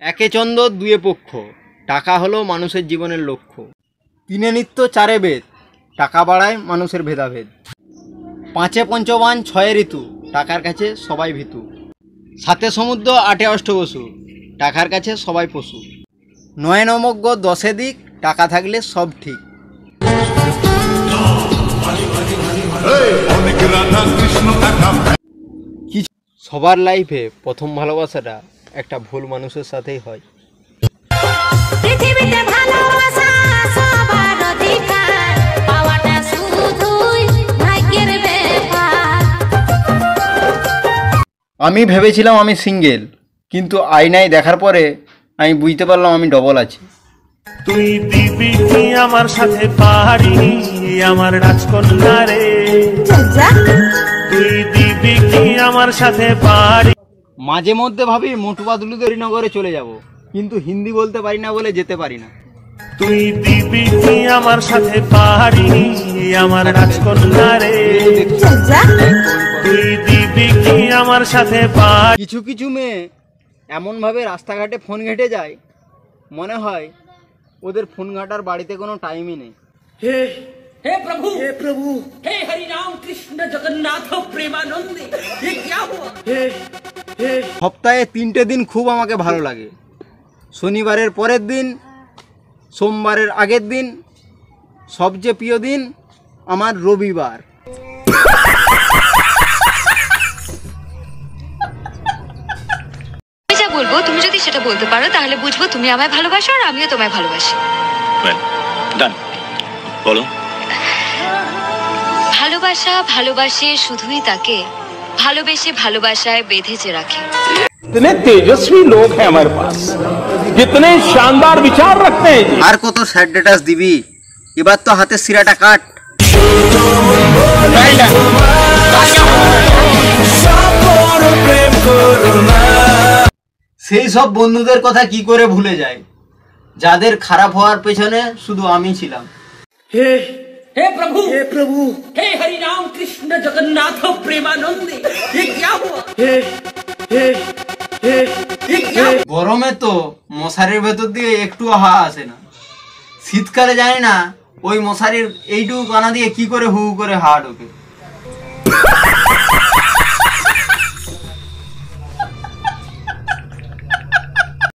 একে চন্দ্র দুয়ে পক্ষ, টাকা হলো মানুষের জীবনের লক্ষ্য। তিনে নিত্য চারে বেদ, টাকা বাড়ায় মানুষের ভেদাভেদ। পাঁচে পঞ্চবান ছয়ে ঋতু, টাকার কাছে সবাই ভীতু। সাতে সমুদ্র আটে অষ্টবসু, টাকার কাছে সবাই পশু। নয় নমজ্ঞ দশে দিক, টাকা থাকলে সব ঠিক। সবার লাইফে প্রথম ভালোবাসাটা একটা ভুল মানুষের সাথেই হয়। আমি ভেবেছিলাম আমি সিঙ্গেল, কিন্তু আয়নায় দেখার পরে আমি বুঝতে পারলাম আমি ডবল আছি। তুই দিবি কি আমার সাথে পাহাড়ি আমার রাজকন্যা রে, তুই দিবি কি আমার সাথে পাহাড়ি। মাঝে মধ্যে ভাবি মোটু পাতলুদের নগরে চলে যাব, কিন্তু হিন্দি বলতে পারি না বলে যেতে পারি না। তুই দিবি কি আমার সাথে পাহাড়ি আমার রাজকন্যা রে, তুই দিবি কি আমার সাথে পাহাড়ি। কিছু কিছু মেয়ে এমনভাবে রাস্তাঘাটে ফোন ঘেঁটে যায়, মনে হয় ওদের ফোন ঘাটার বাড়িতে কোনো টাইমই নেই। हे प्रभु, हे प्रभु, हे हरि राम कृष्ण जगन्नाथ प्रेमानंद, ये क्या हुआ? সপ্তাহে 3টে দিন খুব আমাকে ভালো লাগে। শনিবারের পরের দিন, সোমবারের আগের দিন, সবচেয়ে প্রিয় দিন আমার রবিবার। যা বলবো তুমি যদি সেটা বলতে পারো তাহলে বুঝবো তুমি আমায় ভালোবাসো আর আমিও তোমায় ভালোবাসি। ডান, বলো। ভালোবাসা ভালোবাসে শুধুই তাকে ভালোবেসে ভালোবাসায় বেঁধেছে রাখে। इतने तेजस्वी लोग हैं हमारे पास, कितने शानदार विचार रखते हैं। আর কত স্যাড স্ট্যাটাস দিবি, এবার তো হাতের শিরাটা কাট। সেই সব বন্ধুদের কথা কি করে ভুলে যায়, যাদের খারাপ হওয়ার পেছনে শুধু আমি ছিলাম। हे प्रभु, हे प्रभु, हे हरि राम कृष्ण जगन्नाथ प्रेमानंद, ये क्या हुआ? গরমে তো মশারির ভেতর দিয়ে একটু হাওয়া আসে না, শীতকালে জানি না ওই মশারির এইটুকু কানা দিয়ে কি করে হু হু করে হাওয়া ঢোকে।